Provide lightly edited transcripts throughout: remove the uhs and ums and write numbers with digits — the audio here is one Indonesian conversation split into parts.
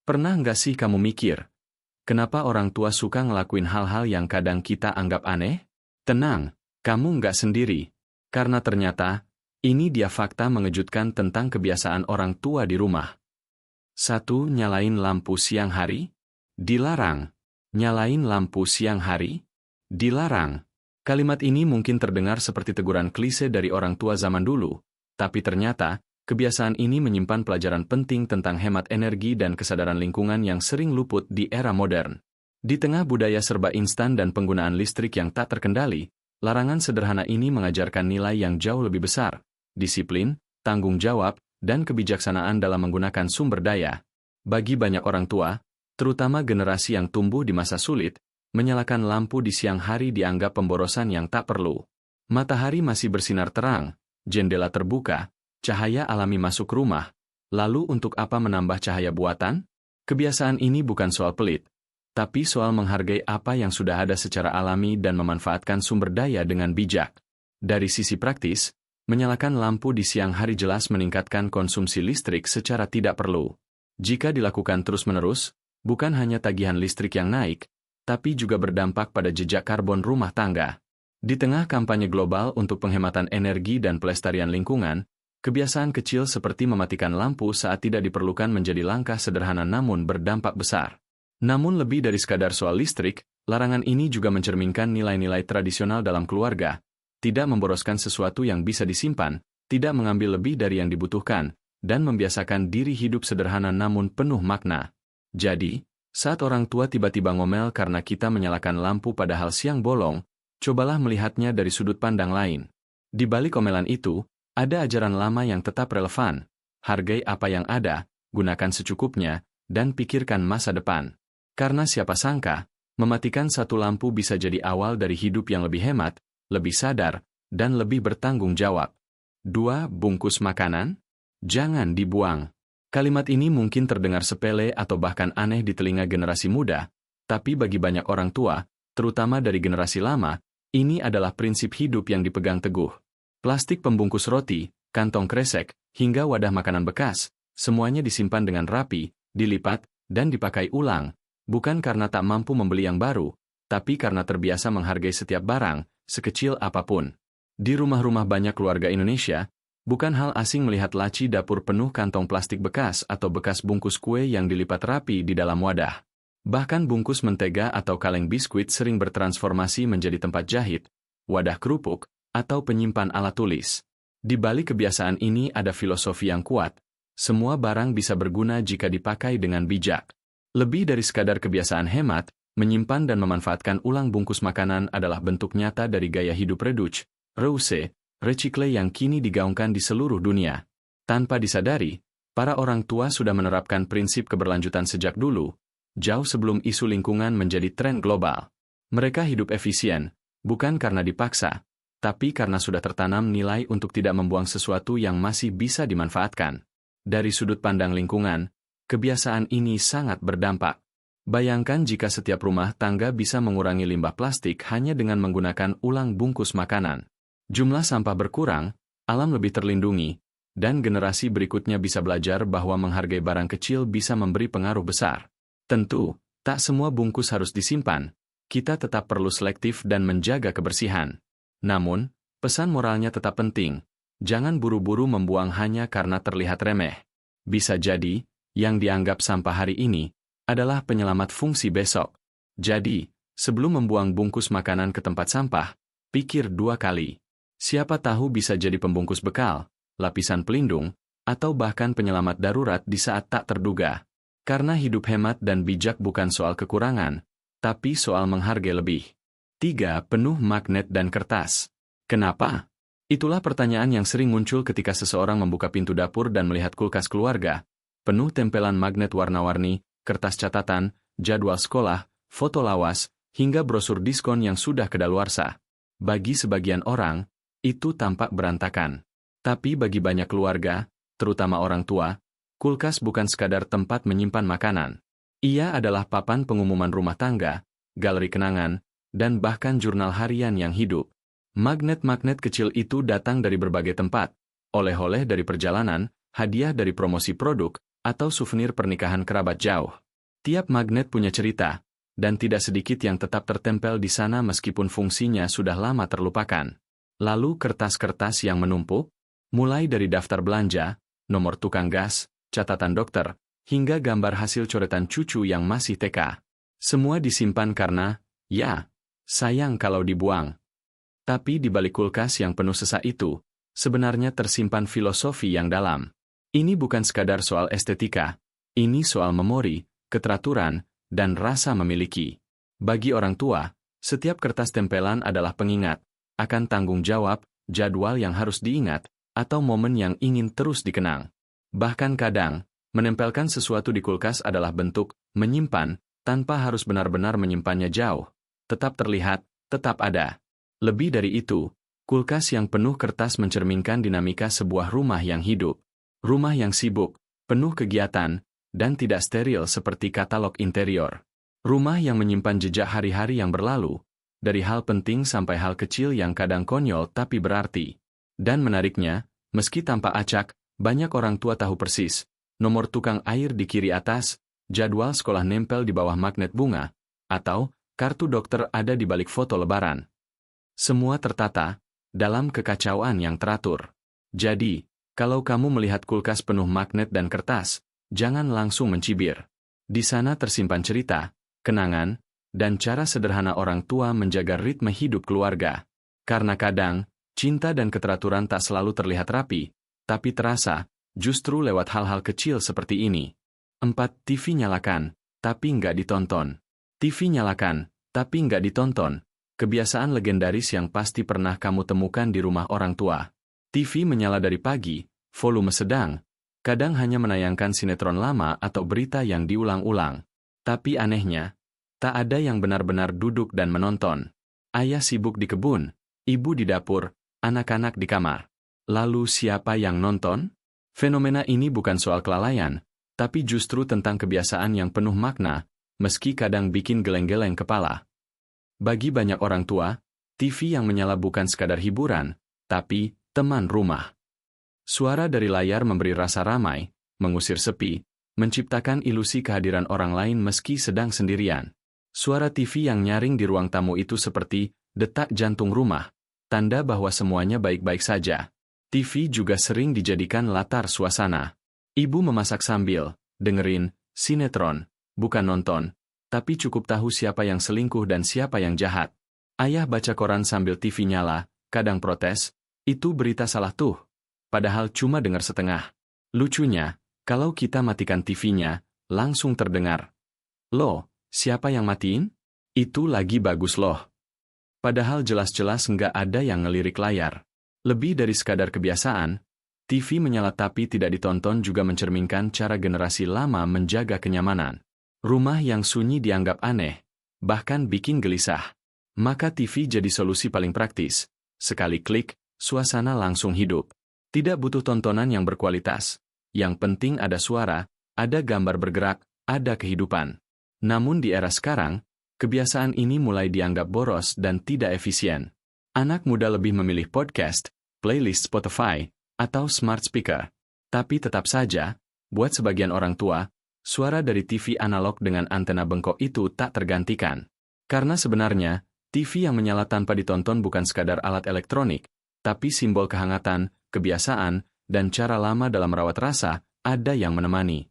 Pernah nggak sih kamu mikir, kenapa orang tua suka ngelakuin hal-hal yang kadang kita anggap aneh? Tenang, kamu nggak sendiri. Karena ternyata, ini dia fakta mengejutkan tentang kebiasaan orang tua di rumah. 1. Nyalain lampu siang hari? Dilarang. Nyalain lampu siang hari? Dilarang. Kalimat ini mungkin terdengar seperti teguran klise dari orang tua zaman dulu, tapi ternyata, kebiasaan ini menyimpan pelajaran penting tentang hemat energi dan kesadaran lingkungan yang sering luput di era modern. Di tengah budaya serba instan dan penggunaan listrik yang tak terkendali, larangan sederhana ini mengajarkan nilai yang jauh lebih besar, disiplin, tanggung jawab, dan kebijaksanaan dalam menggunakan sumber daya. Bagi banyak orang tua, terutama generasi yang tumbuh di masa sulit, menyalakan lampu di siang hari dianggap pemborosan yang tak perlu. Matahari masih bersinar terang, jendela terbuka, cahaya alami masuk rumah. Lalu untuk apa menambah cahaya buatan? Kebiasaan ini bukan soal pelit, tapi soal menghargai apa yang sudah ada secara alami dan memanfaatkan sumber daya dengan bijak. Dari sisi praktis, menyalakan lampu di siang hari jelas meningkatkan konsumsi listrik secara tidak perlu. Jika dilakukan terus-menerus, bukan hanya tagihan listrik yang naik, tapi juga berdampak pada jejak karbon rumah tangga. Di tengah kampanye global untuk penghematan energi dan pelestarian lingkungan, kebiasaan kecil seperti mematikan lampu saat tidak diperlukan menjadi langkah sederhana namun berdampak besar. Namun lebih dari sekadar soal listrik, larangan ini juga mencerminkan nilai-nilai tradisional dalam keluarga, tidak memboroskan sesuatu yang bisa disimpan, tidak mengambil lebih dari yang dibutuhkan, dan membiasakan diri hidup sederhana namun penuh makna. Jadi, saat orang tua tiba-tiba ngomel karena kita menyalakan lampu padahal siang bolong, cobalah melihatnya dari sudut pandang lain. Di balik omelan itu, ada ajaran lama yang tetap relevan. Hargai apa yang ada, gunakan secukupnya, dan pikirkan masa depan. Karena siapa sangka, mematikan satu lampu bisa jadi awal dari hidup yang lebih hemat, lebih sadar, dan lebih bertanggung jawab. 2. Bungkus makanan? Jangan dibuang. Kalimat ini mungkin terdengar sepele atau bahkan aneh di telinga generasi muda, tapi bagi banyak orang tua, terutama dari generasi lama, ini adalah prinsip hidup yang dipegang teguh. Plastik pembungkus roti, kantong kresek, hingga wadah makanan bekas, semuanya disimpan dengan rapi, dilipat, dan dipakai ulang, bukan karena tak mampu membeli yang baru, tapi karena terbiasa menghargai setiap barang, sekecil apapun. Di rumah-rumah banyak keluarga Indonesia, bukan hal asing melihat laci dapur penuh kantong plastik bekas atau bekas bungkus kue yang dilipat rapi di dalam wadah. Bahkan bungkus mentega atau kaleng biskuit sering bertransformasi menjadi tempat jahit, wadah kerupuk, atau penyimpan alat tulis. Di balik kebiasaan ini ada filosofi yang kuat. Semua barang bisa berguna jika dipakai dengan bijak. Lebih dari sekadar kebiasaan hemat, menyimpan dan memanfaatkan ulang bungkus makanan adalah bentuk nyata dari gaya hidup reuse, recycle yang kini digaungkan di seluruh dunia. Tanpa disadari, para orang tua sudah menerapkan prinsip keberlanjutan sejak dulu, jauh sebelum isu lingkungan menjadi tren global. Mereka hidup efisien, bukan karena dipaksa, tapi karena sudah tertanam nilai untuk tidak membuang sesuatu yang masih bisa dimanfaatkan. Dari sudut pandang lingkungan, kebiasaan ini sangat berdampak. Bayangkan jika setiap rumah tangga bisa mengurangi limbah plastik hanya dengan menggunakan ulang bungkus makanan. Jumlah sampah berkurang, alam lebih terlindungi, dan generasi berikutnya bisa belajar bahwa menghargai barang kecil bisa memberi pengaruh besar. Tentu, tak semua bungkus harus disimpan, kita tetap perlu selektif dan menjaga kebersihan. Namun, pesan moralnya tetap penting, jangan buru-buru membuang hanya karena terlihat remeh. Bisa jadi, yang dianggap sampah hari ini, adalah penyelamat fungsi besok. Jadi, sebelum membuang bungkus makanan ke tempat sampah, pikir 2 kali. Siapa tahu bisa jadi pembungkus bekal, lapisan pelindung, atau bahkan penyelamat darurat di saat tak terduga. Karena hidup hemat dan bijak bukan soal kekurangan, tapi soal menghargai lebih. 3. Penuh magnet dan kertas. Kenapa? Itulah pertanyaan yang sering muncul ketika seseorang membuka pintu dapur dan melihat kulkas keluarga. Penuh tempelan magnet warna-warni, kertas catatan, jadwal sekolah, foto lawas, hingga brosur diskon yang sudah kedaluarsa. Bagi sebagian orang, itu tampak berantakan. Tapi bagi banyak keluarga, terutama orang tua, kulkas bukan sekadar tempat menyimpan makanan. Ia adalah papan pengumuman rumah tangga, galeri kenangan, dan bahkan jurnal harian yang hidup. Magnet-magnet kecil itu datang dari berbagai tempat, oleh-oleh dari perjalanan, hadiah dari promosi produk, atau souvenir pernikahan kerabat jauh. Tiap magnet punya cerita, dan tidak sedikit yang tetap tertempel di sana meskipun fungsinya sudah lama terlupakan. Lalu kertas-kertas yang menumpuk, mulai dari daftar belanja, nomor tukang gas, catatan dokter, hingga gambar hasil coretan cucu yang masih TK. Semua disimpan karena, ya, sayang kalau dibuang. Tapi di balik kulkas yang penuh sesak itu, sebenarnya tersimpan filosofi yang dalam. Ini bukan sekadar soal estetika, ini soal memori, keteraturan, dan rasa memiliki. Bagi orang tua, setiap kertas tempelan adalah pengingat, akan tanggung jawab, jadwal yang harus diingat, atau momen yang ingin terus dikenang. Bahkan kadang, menempelkan sesuatu di kulkas adalah bentuk menyimpan, tanpa harus benar-benar menyimpannya jauh. Tetap terlihat, tetap ada. Lebih dari itu, kulkas yang penuh kertas mencerminkan dinamika sebuah rumah yang hidup. Rumah yang sibuk, penuh kegiatan, dan tidak steril seperti katalog interior. Rumah yang menyimpan jejak hari-hari yang berlalu, dari hal penting sampai hal kecil yang kadang konyol tapi berarti. Dan menariknya, meski tampak acak, banyak orang tua tahu persis, nomor tukang air di kiri atas, jadwal sekolah nempel di bawah magnet bunga, atau kartu dokter ada di balik foto lebaran. Semua tertata, dalam kekacauan yang teratur. Jadi, kalau kamu melihat kulkas penuh magnet dan kertas, jangan langsung mencibir. Di sana tersimpan cerita, kenangan, dan cara sederhana orang tua menjaga ritme hidup keluarga. Karena kadang, cinta dan keteraturan tak selalu terlihat rapi, tapi terasa, justru lewat hal-hal kecil seperti ini. 4. TV nyalakan, tapi nggak ditonton. TV nyalakan, tapi nggak ditonton. Kebiasaan legendaris yang pasti pernah kamu temukan di rumah orang tua. TV menyala dari pagi, volume sedang, kadang hanya menayangkan sinetron lama atau berita yang diulang-ulang. Tapi anehnya, tak ada yang benar-benar duduk dan menonton. Ayah sibuk di kebun, ibu di dapur, anak-anak di kamar. Lalu siapa yang nonton? Fenomena ini bukan soal kelalaian, tapi justru tentang kebiasaan yang penuh makna, meski kadang bikin geleng-geleng kepala. Bagi banyak orang tua, TV yang menyala bukan sekadar hiburan, tapi teman rumah. Suara dari layar memberi rasa ramai, mengusir sepi, menciptakan ilusi kehadiran orang lain meski sedang sendirian. Suara TV yang nyaring di ruang tamu itu seperti detak jantung rumah, tanda bahwa semuanya baik-baik saja. TV juga sering dijadikan latar suasana. Ibu memasak sambil dengerin sinetron, bukan nonton, tapi cukup tahu siapa yang selingkuh dan siapa yang jahat. Ayah baca koran sambil TV nyala, kadang protes, itu berita salah tuh. Padahal cuma dengar setengah. Lucunya, kalau kita matikan TV-nya, langsung terdengar. Loh, siapa yang matiin? Itu lagi bagus loh. Padahal jelas-jelas nggak ada yang ngelirik layar. Lebih dari sekadar kebiasaan, TV menyala tapi tidak ditonton juga mencerminkan cara generasi lama menjaga kenyamanan. Rumah yang sunyi dianggap aneh, bahkan bikin gelisah. Maka TV jadi solusi paling praktis. Sekali klik, suasana langsung hidup. Tidak butuh tontonan yang berkualitas. Yang penting ada suara, ada gambar bergerak, ada kehidupan. Namun di era sekarang, kebiasaan ini mulai dianggap boros dan tidak efisien. Anak muda lebih memilih podcast, playlist Spotify, atau smart speaker. Tapi tetap saja, buat sebagian orang tua, suara dari TV analog dengan antena bengkok itu tak tergantikan. Karena sebenarnya, TV yang menyala tanpa ditonton bukan sekadar alat elektronik, tapi simbol kehangatan, kebiasaan, dan cara lama dalam merawat rasa, ada yang menemani.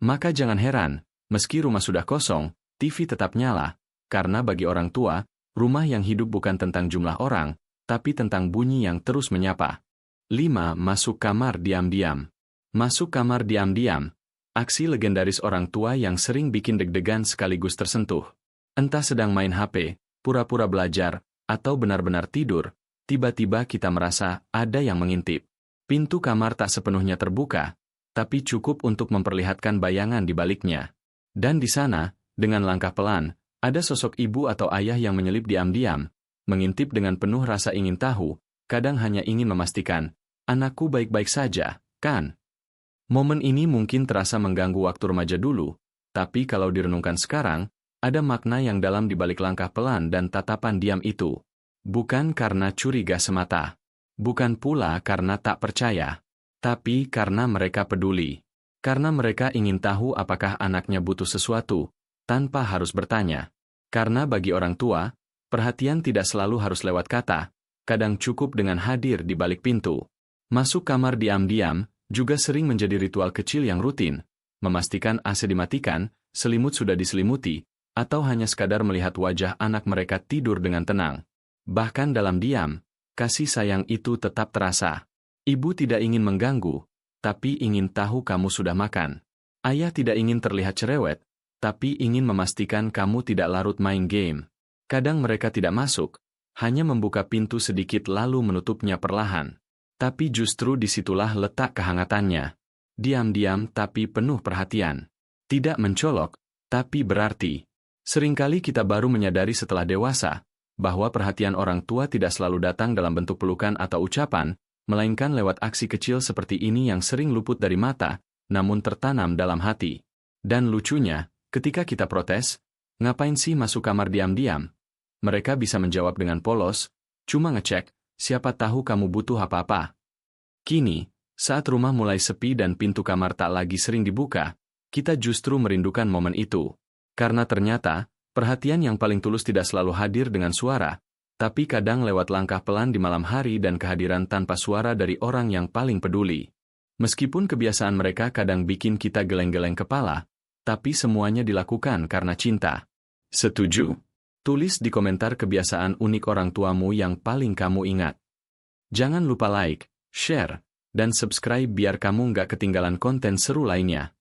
Maka jangan heran, meski rumah sudah kosong, TV tetap nyala, karena bagi orang tua, rumah yang hidup bukan tentang jumlah orang, tapi tentang bunyi yang terus menyapa. 5. Masuk kamar diam-diam. Masuk kamar diam-diam, aksi legendaris orang tua yang sering bikin deg-degan sekaligus tersentuh. Entah sedang main HP, pura-pura belajar, atau benar-benar tidur, tiba-tiba kita merasa ada yang mengintip. Pintu kamar tak sepenuhnya terbuka, tapi cukup untuk memperlihatkan bayangan di baliknya. Dan di sana, dengan langkah pelan, ada sosok ibu atau ayah yang menyelip diam-diam, mengintip dengan penuh rasa ingin tahu, kadang hanya ingin memastikan, anakku baik-baik saja, kan? Momen ini mungkin terasa mengganggu waktu remaja dulu, tapi kalau direnungkan sekarang, ada makna yang dalam di balik langkah pelan dan tatapan diam itu. Bukan karena curiga semata. Bukan pula karena tak percaya. Tapi karena mereka peduli. Karena mereka ingin tahu apakah anaknya butuh sesuatu, tanpa harus bertanya. Karena bagi orang tua, perhatian tidak selalu harus lewat kata, kadang cukup dengan hadir di balik pintu. Masuk kamar diam-diam, juga sering menjadi ritual kecil yang rutin, memastikan AC dimatikan, selimut sudah diselimuti, atau hanya sekadar melihat wajah anak mereka tidur dengan tenang. Bahkan dalam diam, kasih sayang itu tetap terasa. Ibu tidak ingin mengganggu, tapi ingin tahu kamu sudah makan. Ayah tidak ingin terlihat cerewet, tapi ingin memastikan kamu tidak larut main game. Kadang mereka tidak masuk, hanya membuka pintu sedikit lalu menutupnya perlahan. Tapi justru disitulah letak kehangatannya. Diam-diam tapi penuh perhatian. Tidak mencolok, tapi berarti. Seringkali kita baru menyadari setelah dewasa, bahwa perhatian orang tua tidak selalu datang dalam bentuk pelukan atau ucapan, melainkan lewat aksi kecil seperti ini yang sering luput dari mata, namun tertanam dalam hati. Dan lucunya, ketika kita protes, ngapain sih masuk kamar diam-diam? Mereka bisa menjawab dengan polos, cuma ngecek, siapa tahu kamu butuh apa-apa. Kini, saat rumah mulai sepi dan pintu kamar tak lagi sering dibuka, kita justru merindukan momen itu. Karena ternyata, perhatian yang paling tulus tidak selalu hadir dengan suara, tapi kadang lewat langkah pelan di malam hari dan kehadiran tanpa suara dari orang yang paling peduli. Meskipun kebiasaan mereka kadang bikin kita geleng-geleng kepala, tapi semuanya dilakukan karena cinta. Setuju? Tulis di komentar kebiasaan unik orang tuamu yang paling kamu ingat. Jangan lupa like, share, dan subscribe biar kamu nggak ketinggalan konten seru lainnya.